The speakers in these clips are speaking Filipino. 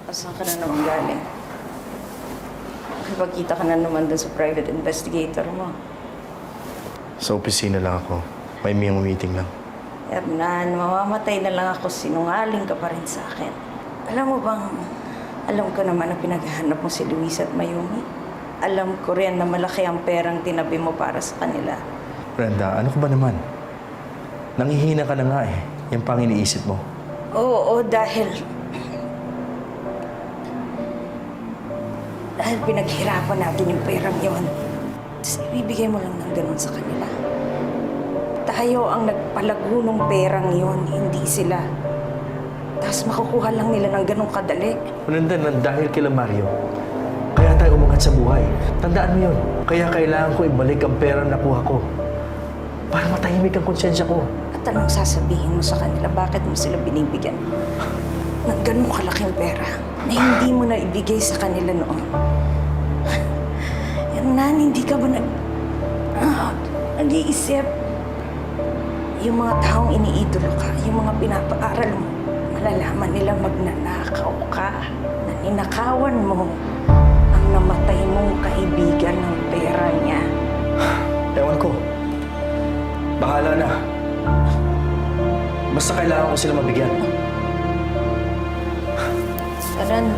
Saan ka na naman galing? Nakipagkita ka na naman dun sa private investigator mo. Sa opisina lang ako. May meeting lang. Hernan, mamamatay na lang ako. Sinungaling ka pa rin sa akin. Alam ko naman na pinaghahanap mo si Luis at Mayumi. Alam ko rin na malaki ang perang tinabi mo para sa kanila. Brenda, ano ka ba naman? Nangihina ka na nga eh. Yan pang iniisip mo. Oo, dahil pinaghirapan natin yung perang yon. Tapos ibibigay mo lang ng ganun sa kanila. Tayo ang nagpalago ng perang yon, hindi sila. Tapos makukuha lang nila ng ganun kadali. Brenda, dahil kila Mario, kaya tayo umangat sa buhay. Tandaan mo yun. Kaya kailangan ko ibalik ang pera na nakuha ko. Para matahimik ang konsensya ko. At anong sasabihin mo sa kanila? Bakit mo sila binibigyan ng ganun kalaking pera na hindi mo na ibigay sa kanila noon? Hernan, hindi ka ba nag-iisip? Yung mga taong iniidolo ka, yung mga pinapaaral mo, malalaman nila magnanakaw ka. Na ninakawan mo ang namatay mong kaibigan ng pera niya. Ewan ko. Bahala na. Basta kailangan ko sila mabigyan. Karan,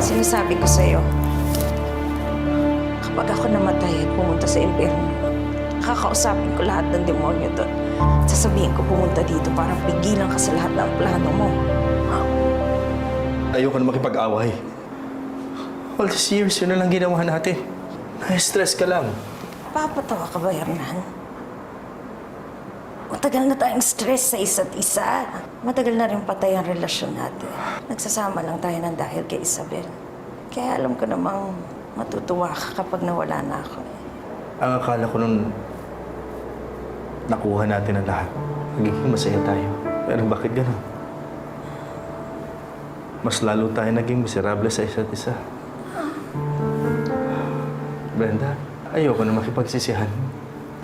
sinasabi ko sa'yo, kapag ako namatay at pumunta sa impyerno, kakausapin ko lahat ng demonyo doon. Sasabihin ko pumunta dito para pigilan ka sa lahat ng plano mo. Ayoko na makipag-away. All these years, yun na lang ginawa natin. Na-stress ka lang. Papatawa ka ba, Hernan? Matagal na tayong stress sa isa't isa. Matagal na rin patay ang relasyon natin. Nagsasama lang tayo ng dahil kay Isabel. Kaya alam ko namang matutuwa ka kapag nawala na ako. Ang akala ko nung nakuha natin ang lahat, magiging masaya tayo. Pero bakit ganun? Mas lalo tayo naging miserable sa isa't isa. Brenda, ayoko na makipagsisihan.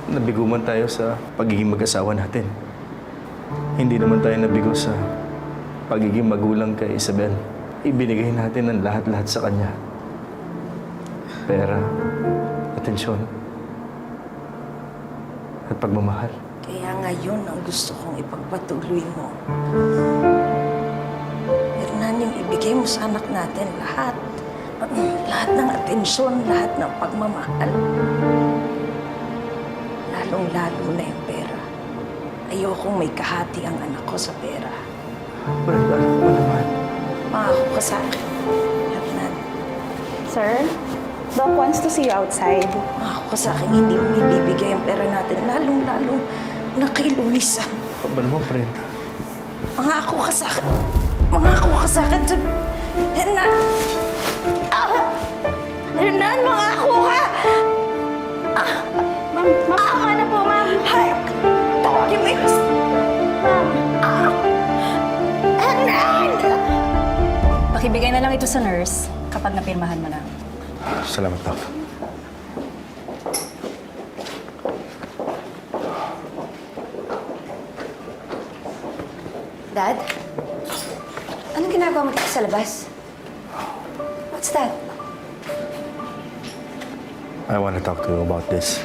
Nabigo man tayo sa pagiging mag-asawa natin. Hindi naman tayo nabigo sa pagiging magulang kay Isabel. Ibinigay natin ang lahat-lahat sa kanya. Pera, atensyon, at pagmamahal. Kaya ngayon ang gusto kong ipagpatuloy mo. Hernan, yung ibigay mo sa anak natin lahat. Lahat ng atensyon, lahat ng pagmamahal. Lalong-lalo na yung pera. Ayokong may kahati ang anak ko sa pera. Brenda, ano ka ba naman? Mangako ka sa akin, Hernan. Sir, Doc wants to see you outside. Mangako ka sa akin, hindi mo ibibigay ang pera natin. Lalong-lalo na kay Luisa. Ano ba naman, Brenda? Mangako ka sa akin. Mangako ka sa akin. Hernan! Hernan, mangako ka! Ma'am, tama na po, ma'am. Hayop ka! Tawagin mo yung... Hernan! Pakibigay na lang ito sa nurse kapag napirmahan mo na. Salamat, Doc. Dad? Anong ginagawa mo dito sa labas? What's that? I want to talk to you about this.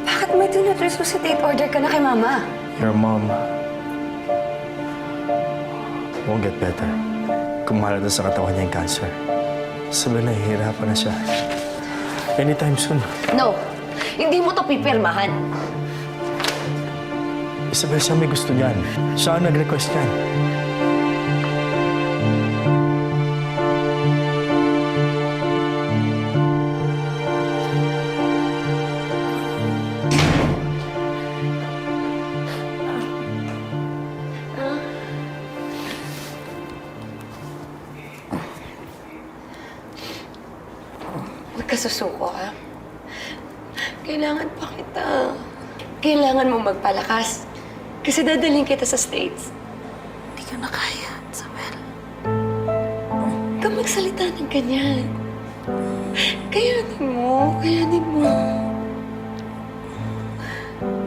Bakit may resuscitate order ka na kay Mama? Your mom won't get better. Kumalat na sa katawan niya yung cancer. Sabi na, hihirapan na siya. Anytime soon. No! Hindi mo to pipirmahan. Isabel, siya may gusto niyan. Siya ang nag-request niyan. Huwag ka susuko, ha? Kailangan pa kita. Kailangan mo magpalakas. Kasi dadalhin kita sa States. Hindi ko na kaya, Isabel. Huwag ka magsalita ng ganyan. Kayanin mo. Kayanin mo.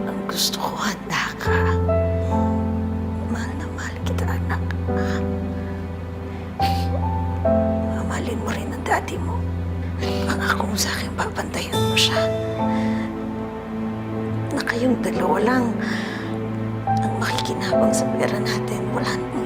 Ang gusto ko, handa ka. Mahal na mahal kita. daddy mo. Pangako mo sa akin, papantayan mo siya. Na kayong dalawa lang ang makikinabang sa pera natin. Wala nang